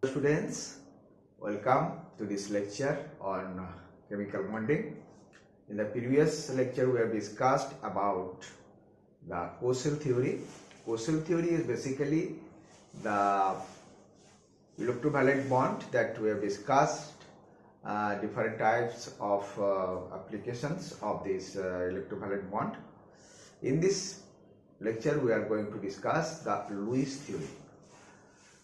Students, welcome to this lecture on chemical bonding. In the previous lecture, we have discussed about the causal theory. Causal theory is basically the electrovalent bond that we have discussed, different types of applications of this electrovalent bond. In this lecture, we are going to discuss the Lewis theory.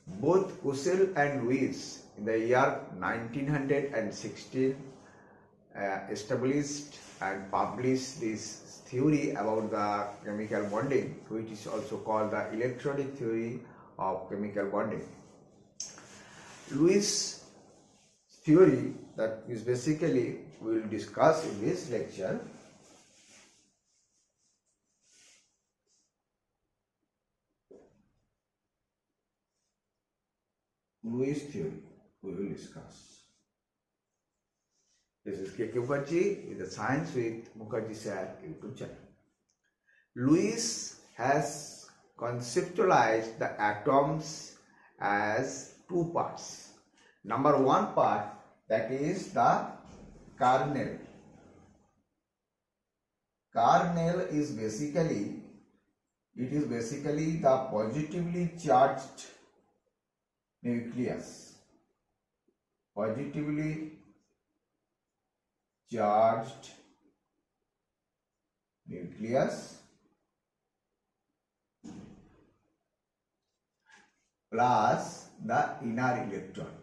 Both Kussel and Lewis in the year 1916 established and published this theory about the chemical bonding, which is also called the electronic theory of chemical bonding. Lewis theory, that is basically we will discuss in this lecture. Lewis theory we will discuss. This is K. Mukherjee in the Science with Mukherjee Sir YouTube channel. Lewis has conceptualized the atoms as two parts. Number one part, that is the kernel. Kernel is basically the positively charged nucleus. Positively charged nucleus plus the inner electrons.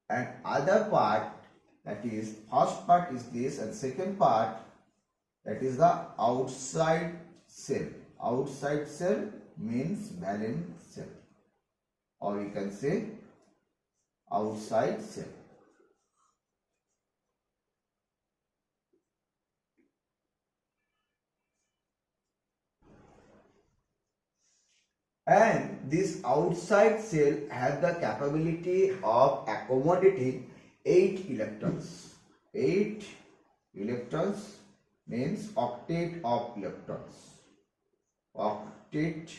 And other part, that is first part is this, and second part, that is the outside cell. Outside cell means valence cell, or we can say outside cell. And this outside cell has the capability of accommodating 8 electrons. 8 electrons means octet of electrons. Octet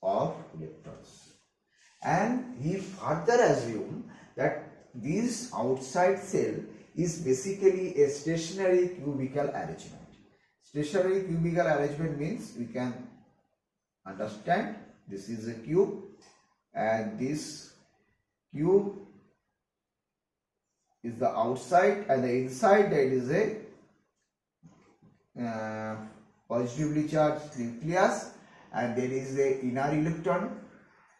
of electrons. And he further assumed that this outside cell is basically a stationary cubical arrangement. Stationary cubical arrangement means we can understand this is a cube and this cube is the outside, and the inside that is a positively charged nucleus, and there is a inner electron,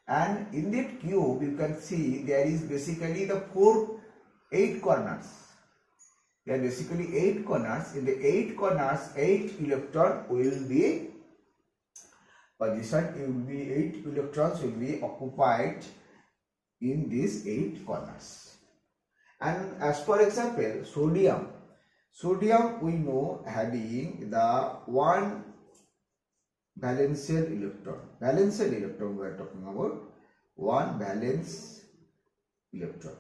and in that cube you can see there is basically the 8 corners. There are basically 8 corners. In the 8 corners, 8 electron will be position, 8 electrons will be occupied in these 8 corners. And as for example, sodium we know having the 1 valence electron. Valence electron we are talking about, 1 valence electron,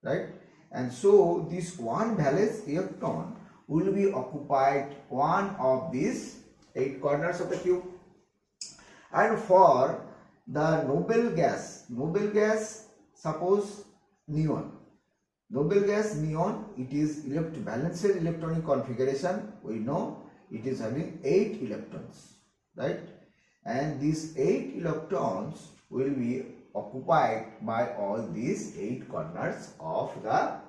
right? And so this 1 valence electron will be occupied one of these 8 corners of the cube. And for the noble gas, suppose neon. Noble gas neon, it is balanced electronic configuration. We know it is having 8 electrons, right? And these 8 electrons will be occupied by all these 8 corners of the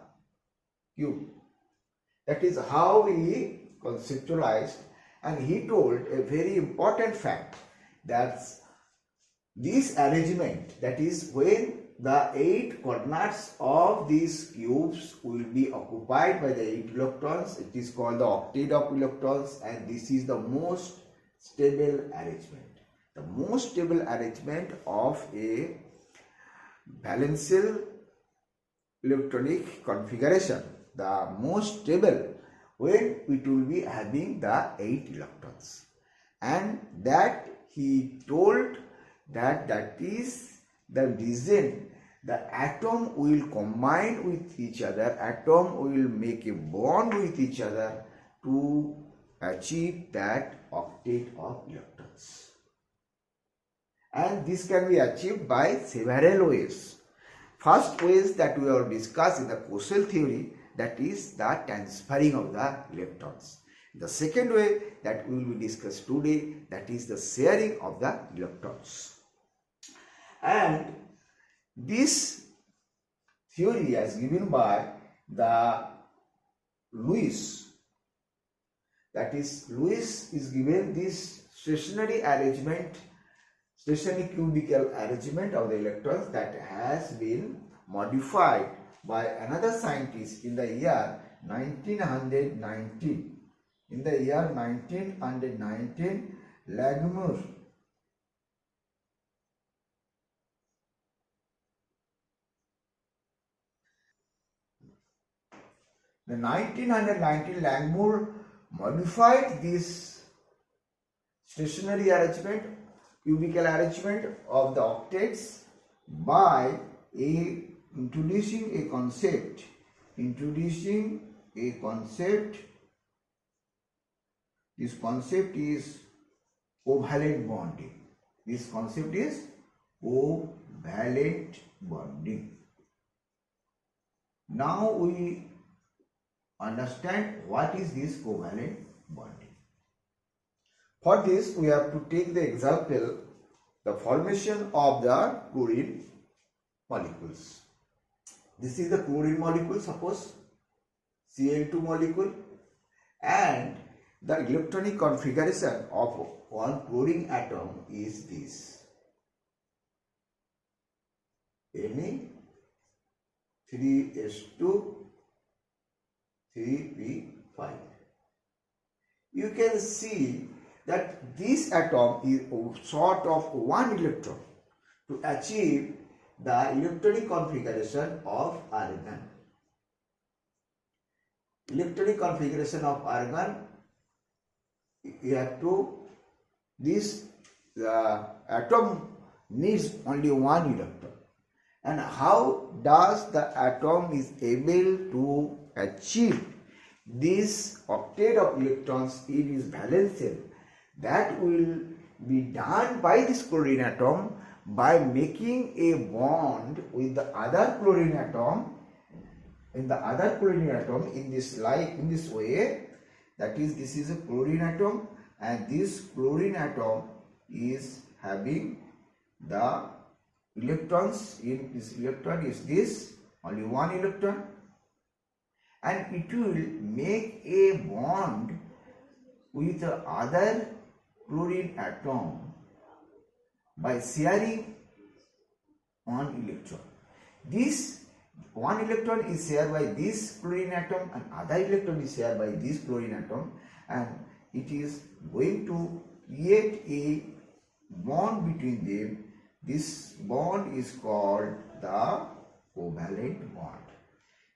cube. That is how he conceptualized, and he told a very important fact, that this arrangement, that is when the 8 corners of these cubes will be occupied by the 8 electrons, it is called the octet of electrons, and this is the most stable arrangement. The most stable arrangement of a valence electronic configuration, the most stable when it will be having the 8 electrons. And that he told that is the reason the atom will combine with each other, atom will make a bond with each other to achieve that octet of electrons. And this can be achieved by several ways. First ways that we have discussed in the causal theory, that is the transferring of the electrons. The second way that we will discuss today, that is the sharing of the electrons. And this theory is given by the Lewis. That is, Lewis is given this stationary cubical arrangement of the electrons that has been modified by another scientist in the year 1919. In the year 1919, Langmuir. The 1919 Langmuir modified this stationary arrangement, cubical arrangement of the octets by introducing a concept. This concept is covalent bonding. This concept is covalent bonding. Now we understand what is this covalent bonding. For this, we have to take the example, the formation of the chlorine molecules. This is the chlorine molecule, suppose Cl2 molecule, and the electronic configuration of one chlorine atom is this: Na3S2 3p5. You can see that this atom is short of one electron to achieve the electronic configuration of argon. Electronic configuration of argon, you have to, this atom needs only one electron. And how does the atom is able to achieve this octet of electrons in its valence shell? That will be done by this chlorine atom by making a bond with the other chlorine atom in this way. That is, this is a chlorine atom, and this chlorine atom is having the electrons. In this electron is this, only one electron, and it will make a bond with the other chlorine atom by sharing one electron. This one electron is shared by this chlorine atom and other electron is shared by this chlorine atom, and it is going to create a bond between them. This bond is called the covalent bond.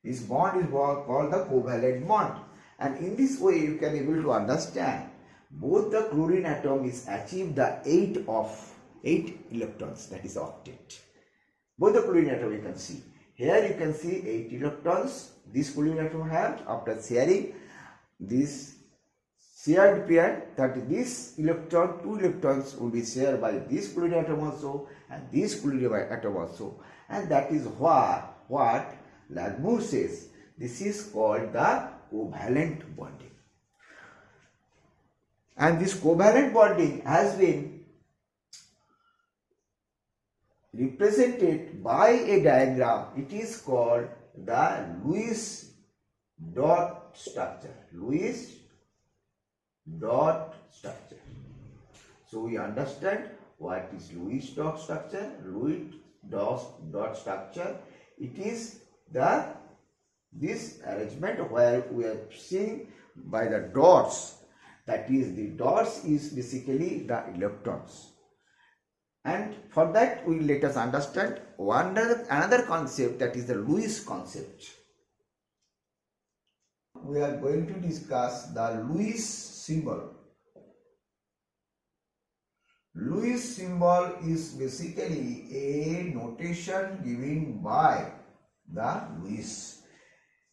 This bond is called the covalent bond, and in this way you can able to understand both the chlorine atom is achieve the 8 electrons, that is octet. Both the chlorine atom you can see. Here you can see 8 electrons this chlorine atom have after sharing this shared pair, that this electron, 2 electrons will be shared by this chlorine atom also and this chlorine atom also, and that is what Langmuir says. This is called the covalent bonding. And this covalent bonding has been represented by a diagram. It is called the Lewis dot structure. Lewis dot structure. So we understand what is Lewis dot structure. Lewis dot structure. It is this arrangement where we are seeing by the dots. That is, the dots is basically the electrons. And for that, let us understand another concept, that is the Lewis concept. We are going to discuss the Lewis symbol. Lewis symbol is basically a notation given by the Lewis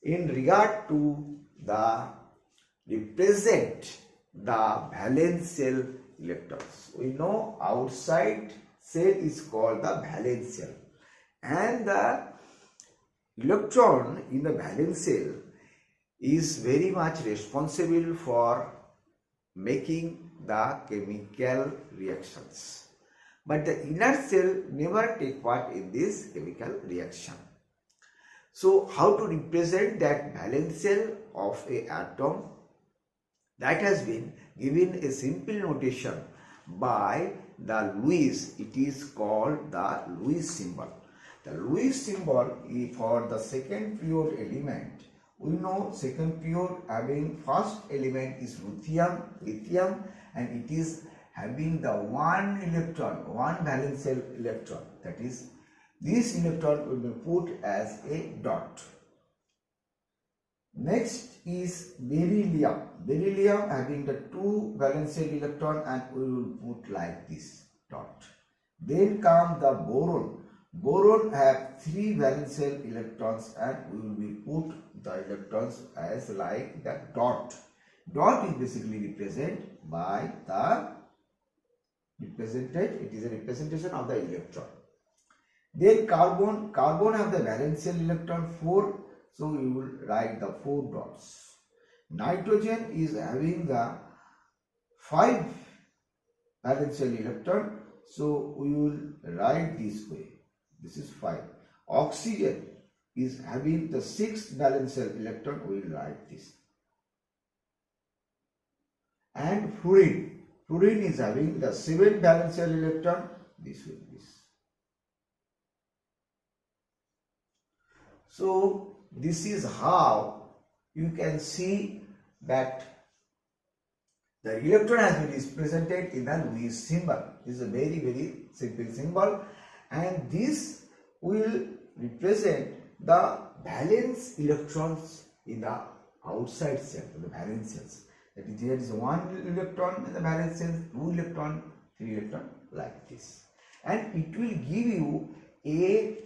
in regard to the represent the valence shell electrons. We know outside shell is called the valence shell, and the electron in the valence shell is very much responsible for making the chemical reactions. But the inner shell never take part in this chemical reaction. So how to represent that valence shell of a atom? That has been given a simple notation by the Lewis. It is called the Lewis symbol. The Lewis symbol is for the second pure element. We know second pure having first element is lithium, and it is having the one electron, one valence shell electron. That is, this electron will be put as a dot. Next is beryllium. Beryllium having the two valence shell electron, and we will put like this dot. Then come the boron. Boron have three valence shell electrons, and we will be put the electrons as like the dot. Dot is basically represented by the it is a representation of the electron. Then carbon have the valence shell electron 4, so we will write the 4 dots. Nitrogen is having the 5 valence shell electron, so we will write this way. This is 5. Oxygen is having the 6 valence shell electron, we will write this. And fluorine is having the 7 valence shell electron, this will be. So this is how you can see that the electron has been represented in the Lewis symbol. This is a very, very simple symbol, and this will represent the valence electrons in the outside shell, the valence shells. That is, there is 1 electron in the valence shell, 2 electron, 3 electron, like this. And it will give you a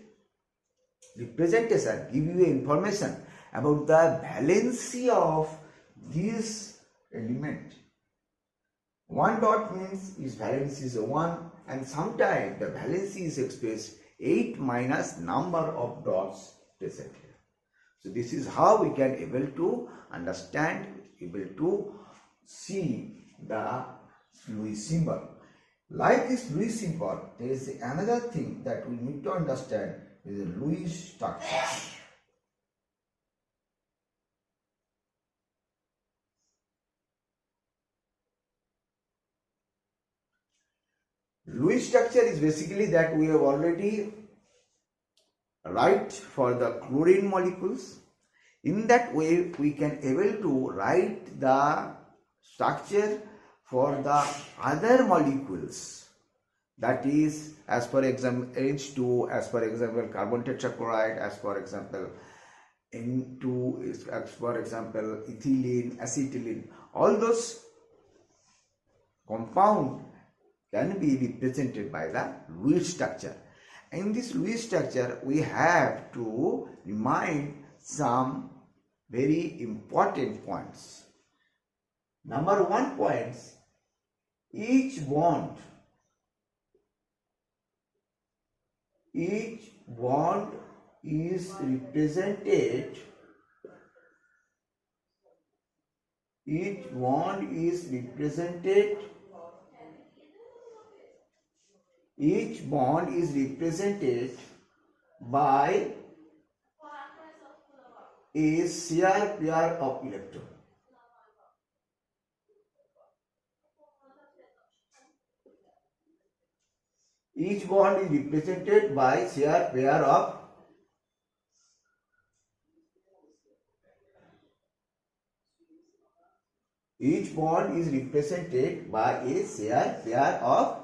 representation, give you information about the valency of this element. 1 dot means its valency is 1, and sometimes the valency is expressed 8 minus number of dots present here. So this is how we can able to understand, able to see the Lewis symbol. Like this Lewis symbol, there is another thing that we need to understand, is the Lewis structure. Lewis structure is basically that we have already write for the chlorine molecules. In that way, we can able to write the structure for the other molecules. That is, as per example H2, as per example carbon tetrachloride, as per example N2, as per example ethylene, acetylene. All those compound can be represented by the Lewis structure. In this Lewis structure, we have to remind some very important points. Number 1 point, each bond is represented, each bond is represented by a shear pair of electrons. Each bond is represented by shear pair of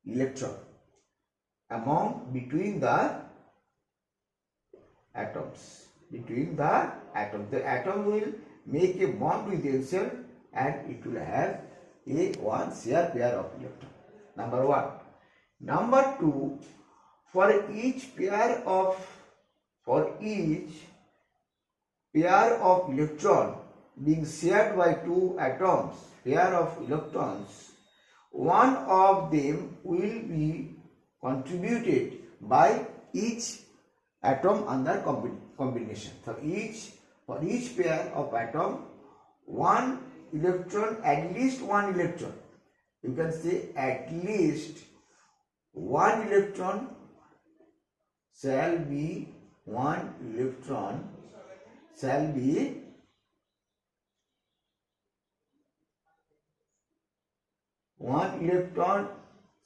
electron between the atoms. The atom will make a bond with themselves, and it will have a one shear pair of electron. Number 1. Number 2, for each pair of electron being shared by 2 atoms, pair of electrons, one of them will be contributed by each atom under combination. For each pair of atom, one electron, at least one electron, you can say at least one electron shall be one electron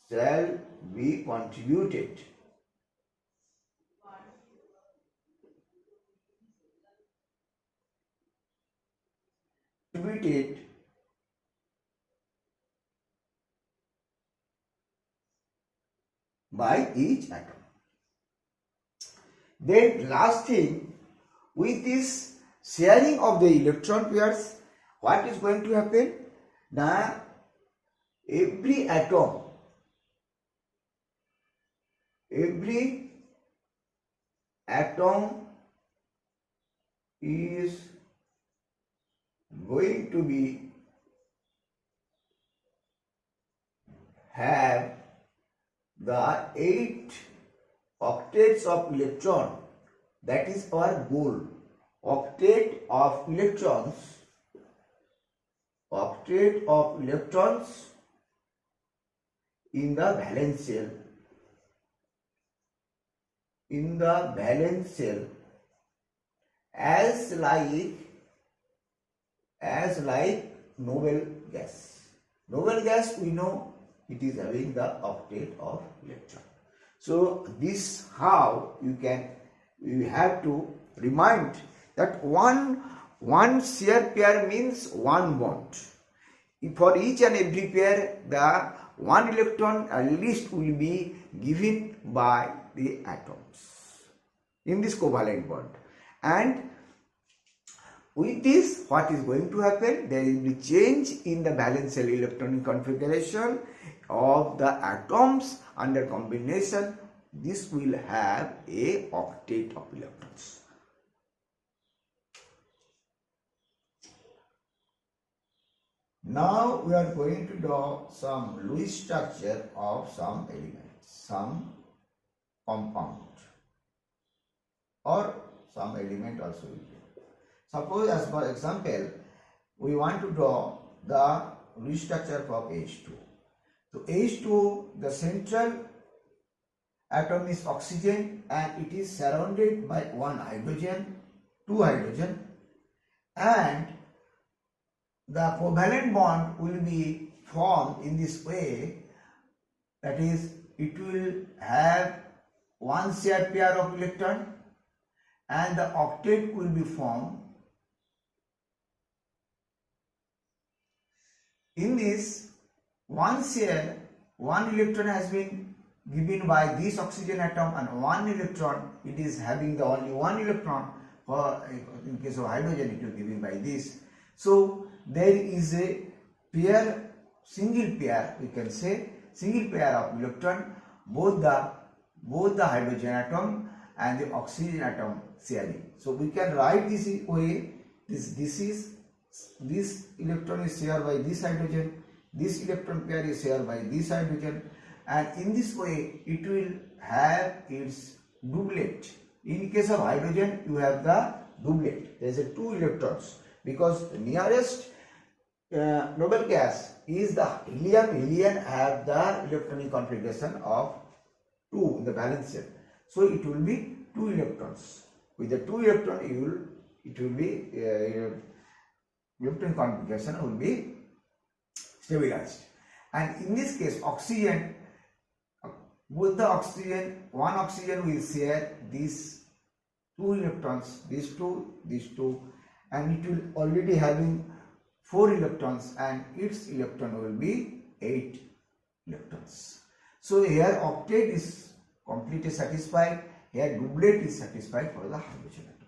shall be contributed by each atom. Then last thing, with this sharing of the electron pairs, what is going to happen? Now every atom is going to be have the 8 octets of electron. That is our goal. Octet of electrons in the valence shell, as like noble gas. Noble gas, we know it is having the octet of electron. So this how you have to remind that one shear pair means one bond. For each and every pair, the one electron at least will be given by the atoms in this covalent bond. And with this, what is going to happen? There will be change in the valence shell electronic configuration of the atoms under combination. This will have a octet of electrons. Now we are going to draw some Lewis structure of some elements, some compound, or some element also will be. Suppose, as for example, we want to draw the Lewis structure for H2. So H2, the central atom is oxygen and it is surrounded by one hydrogen, two hydrogen, and the covalent bond will be formed in this way, that is, it will have one shared pair of electron and the octet will be formed. In this one share, one electron has been given by this oxygen atom and one electron, it is having the only one electron. For in case of hydrogen, it is given by this. So there is a pair, single pair, we can say single pair of electron, both the hydrogen atom and the oxygen atom sharing. So we can write this way. This electron is shared by this hydrogen, this electron pair is shared by this hydrogen, and in this way it will have its doublet. In case of hydrogen, you have the doublet. There is a 2 electrons, because the nearest noble gas is the helium. Helium have the electronic configuration of 2 in the valence shell. So it will be 2 electrons. With the 2 electron, electron configuration will be stabilized. And in this case, oxygen, both the oxygen, one oxygen will share these 2 electrons, these two, and it will already having 4 electrons, and its electron will be 8 electrons. So here octet is completely satisfied, here doublet is satisfied for the hydrogen atom.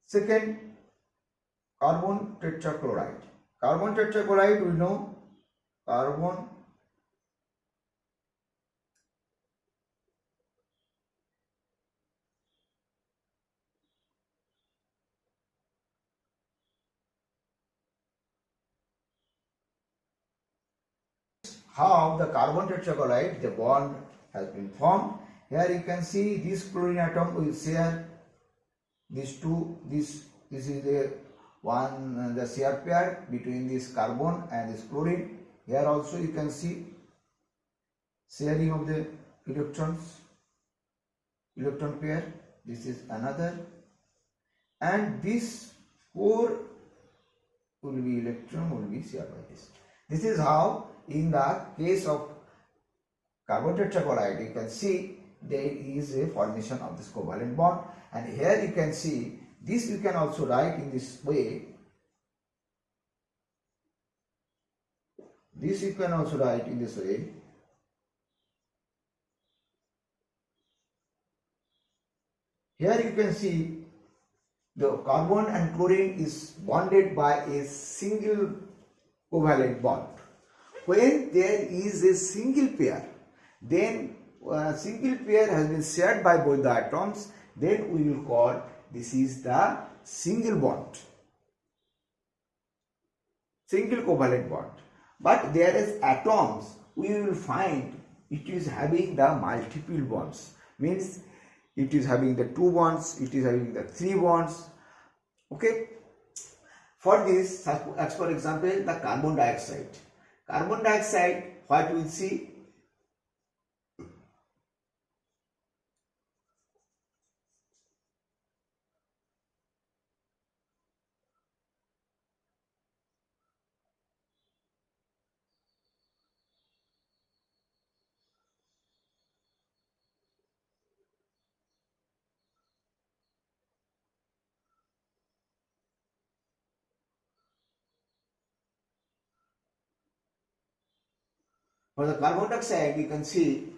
Second, carbon tetrachloride. Carbon tetrachloride, we know carbon how the carbon tetrachloride, the bond has been formed. Here you can see this chlorine atom will share these two, this is the one, the share pair between this carbon and this chlorine. Here also you can see sharing of the electrons, electron pair. This is another, and this 4 will be electron will be shared by this. This is how in the case of carbon tetrachloride you can see there is a formation of this covalent bond, and here you can see this you can also write in this way. This you can also write in this way. Here you can see the carbon and chlorine is bonded by a single covalent bond. When there is a single pair, then a single pair has been shared by both the atoms, then we will call this is the single bond, single covalent bond. But there is atoms we will find it is having the multiple bonds, means it is having the 2 bonds, it is having the 3 bonds. Okay, for this, as for example, the carbon dioxide. Carbon dioxide, what we will see, for the carbon dioxide you can see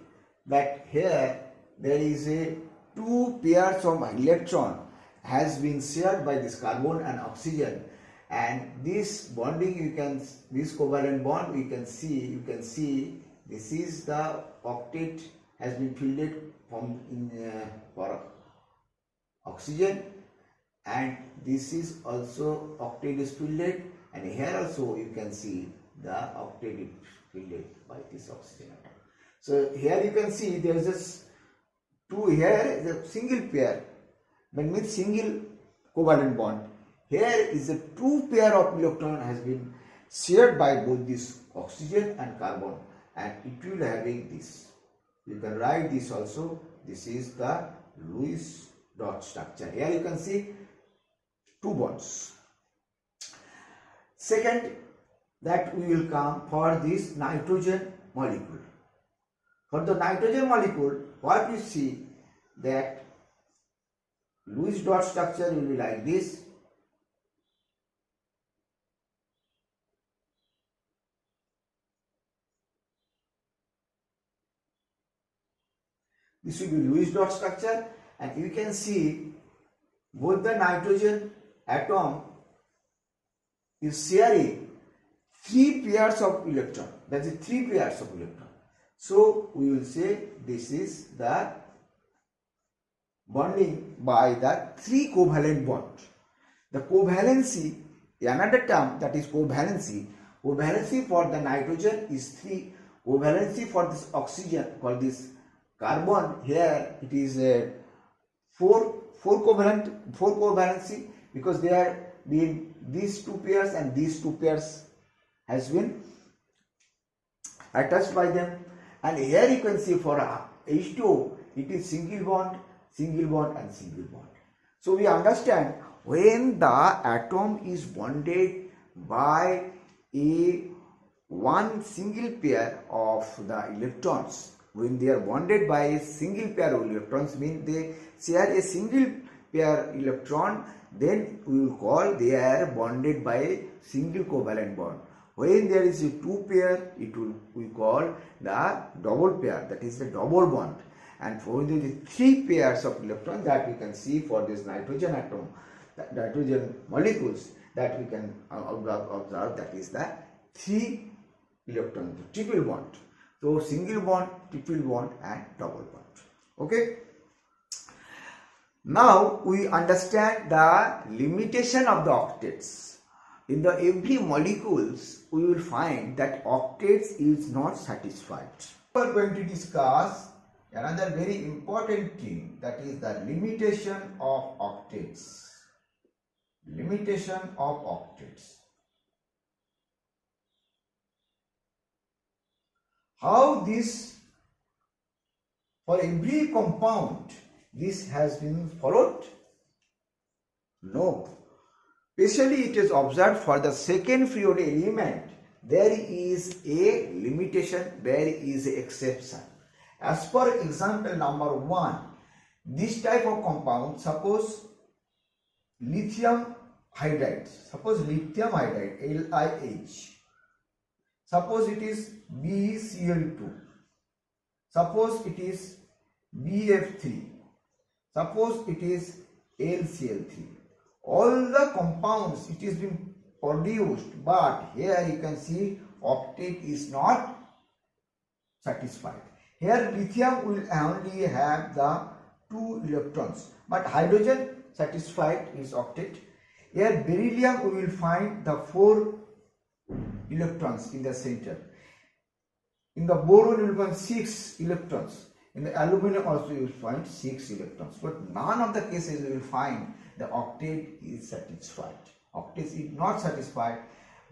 that here there is a 2 pairs of electron has been shared by this carbon and oxygen, and this bonding you can, this covalent bond you can see this is the octet has been filled from for oxygen, and this is also octet is filled, and here also you can see the octet is filled by this oxygen atom. So here you can see there is this 2, here is a single pair, means single covalent bond. Here is a 2 pair of electron has been shared by both this oxygen and carbon, and it will having this. You can write this also. This is the Lewis dot structure. Here you can see 2 bonds. Second, that we will come for this nitrogen molecule. For the nitrogen molecule, what we see that Lewis dot structure will be like this. This will be Lewis dot structure, and you can see both the nitrogen atom is sharing 3 pairs of electron. That is 3 pairs of electron. So we will say this is the bonding by the 3 covalent bond. The covalency, another term that is covalency. Covalency for the nitrogen is 3. Covalency for this oxygen, for this carbon, here it is 4 covalency, because they are being these 2 pairs and these 2 pairs has been attached by them. And here you can see for H2O it is single bond and single bond. So we understand when the atom is bonded by a one single pair of the electrons, when they are bonded by a single pair of electrons, means they share a single pair electron, then we will call they are bonded by a single covalent bond. When there is a 2 pair, we call the double pair, that is the double bond. And for the 3 pairs of electrons that we can see for this nitrogen atom, the nitrogen molecules, that we can observe, that is the 3 electron, the triple bond. So single bond, triple bond and double bond. Okay. Now we understand the limitation of the octets. In the every molecules we will find that octets is not satisfied. We are going to discuss another very important thing, that is the limitation of octets. Limitation of octets. How this, for every compound, this has been followed? No. Especially it is observed for the second threory element, there is a limitation, there is an exception. As per example number 1, this type of compound, suppose lithium hydride, LiH, suppose it is BeCl2, suppose it is BF3, suppose it is LCl3. All the compounds it is being produced, but here you can see octet is not satisfied. Here lithium will only have the 2 electrons, but hydrogen satisfied its octet. Here beryllium we will find the 4 electrons in the center. In the boron you will find 6 electrons. In the aluminum also you will find 6 electrons. But none of the cases you will find the octet is satisfied. Octet is not satisfied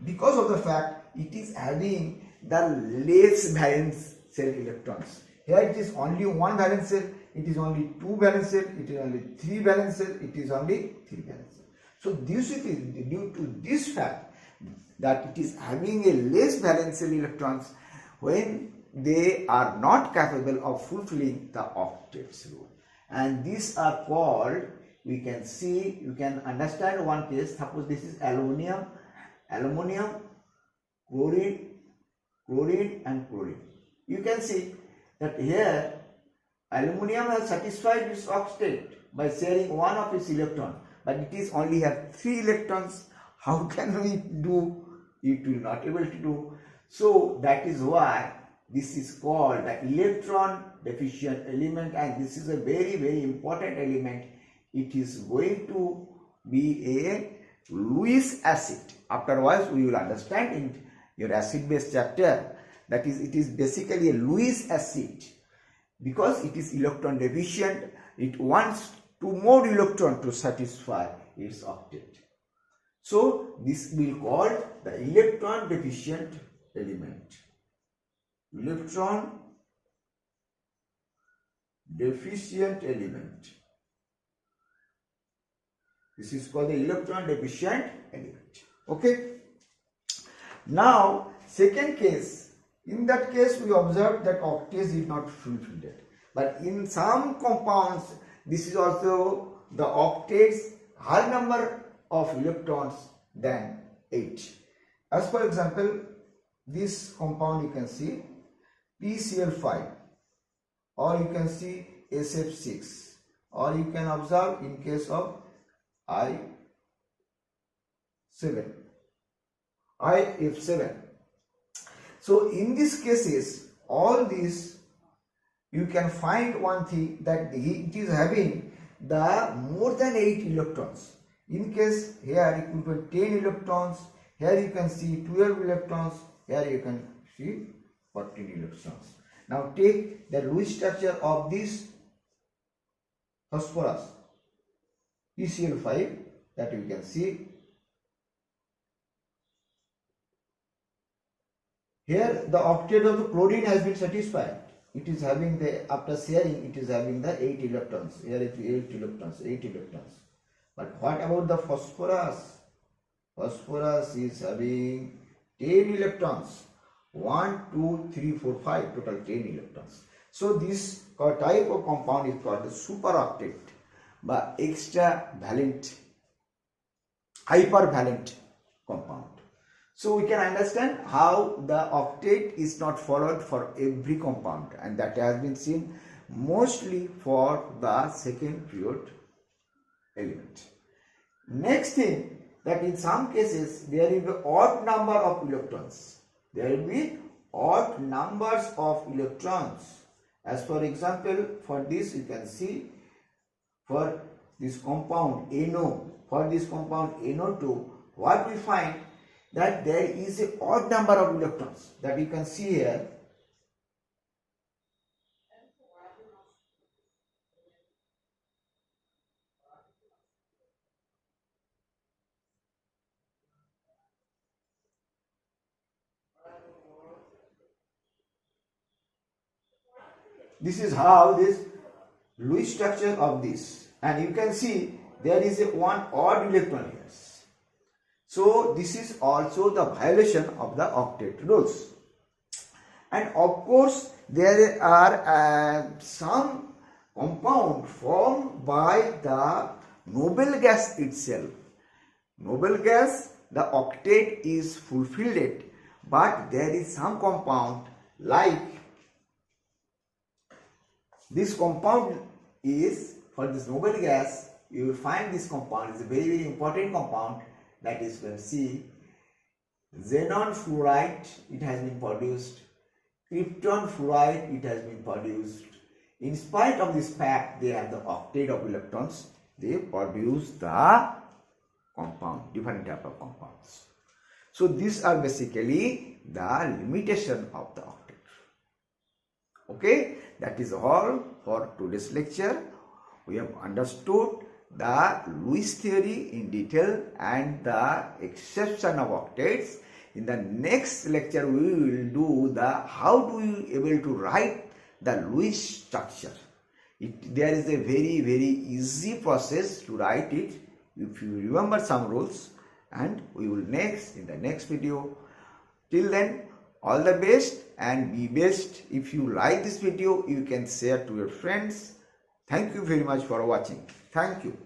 because of the fact it is having the less valence shell electrons. Here it is only 1 valence shell, it is only 2 valence shell, it is only 3 valence shell, it is only 3 valence shell. So this is due to this fact that it is having a less valence shell electrons when they are not capable of fulfilling the octet's rule. And these are called, we can see, you can understand one case. Suppose this is aluminum, chlorine and chlorine. You can see that here aluminum has satisfied its octet by sharing one of its electrons, but it is only have 3 electrons. How can we do? It will not able to do. So that is why this is called the electron deficient element, and this is a very, very important element. It is going to be a Lewis acid. Afterwards we will understand in your acid base chapter, that is, it is basically a Lewis acid. Because it is electron deficient, it wants 2 more electrons to satisfy its octet. So this will be called the electron deficient element. Electron deficient element. This is called the electron deficient element. Okay. Now, second case. In that case, we observed that octet is not fulfilled. But in some compounds, this is also the octet's high number of electrons than 8. As for example, this compound you can see PCl5, or you can see SF6, or you can observe in case of IF7. So in these cases, all these, you can find one thing, that it is having the more than 8 electrons. In case here it will be 10 electrons, here you can see 12 electrons, here you can see 14 electrons. Now take the Lewis structure of this phosphorus PCl5, that you can see. Here the octet of the chlorine has been satisfied. It is having the, after sharing, it is having the 8 electrons. Here it is 8 electrons. But what about the phosphorus? Phosphorus is having 10 electrons. 1, 2, 3, 4, 5, total 10 electrons. So this type of compound is called the superoctet, but extra valent, hypervalent compound. So we can understand how the octet is not followed for every compound, and that has been seen mostly for the second period element. Next thing, that in some cases there will be odd number of electrons. There will be odd numbers of electrons. As for example, for this you can see, for this compound NO, for this compound NO2, what we find, that there is a odd number of electrons that you can see here. This is how this Lewis structure of this, and you can see there is a one odd electron here. So this is also the violation of the octet rules. And of course there are some compound formed by the noble gas itself. Noble gas, the octet is fulfilled, but there is some compound like this compound is, for this noble gas, you will find this compound is a very, very important compound, that is, when see xenon fluoride, it has been produced, krypton fluoride, it has been produced. In spite of this fact, they have the octet of electrons, they produce the compound, different type of compounds. So these are basically the limitation of the octet. Okay, that is all for today's lecture. We have understood the Lewis theory in detail and the exception of octets. In the next lecture we will do the how do you able to write the Lewis structure. There is a very, very easy process to write it if you remember some rules, and we will in the next video. Till then, all the best and be best. If you like this video, you can share to your friends. Thank you very much for watching. Thank you.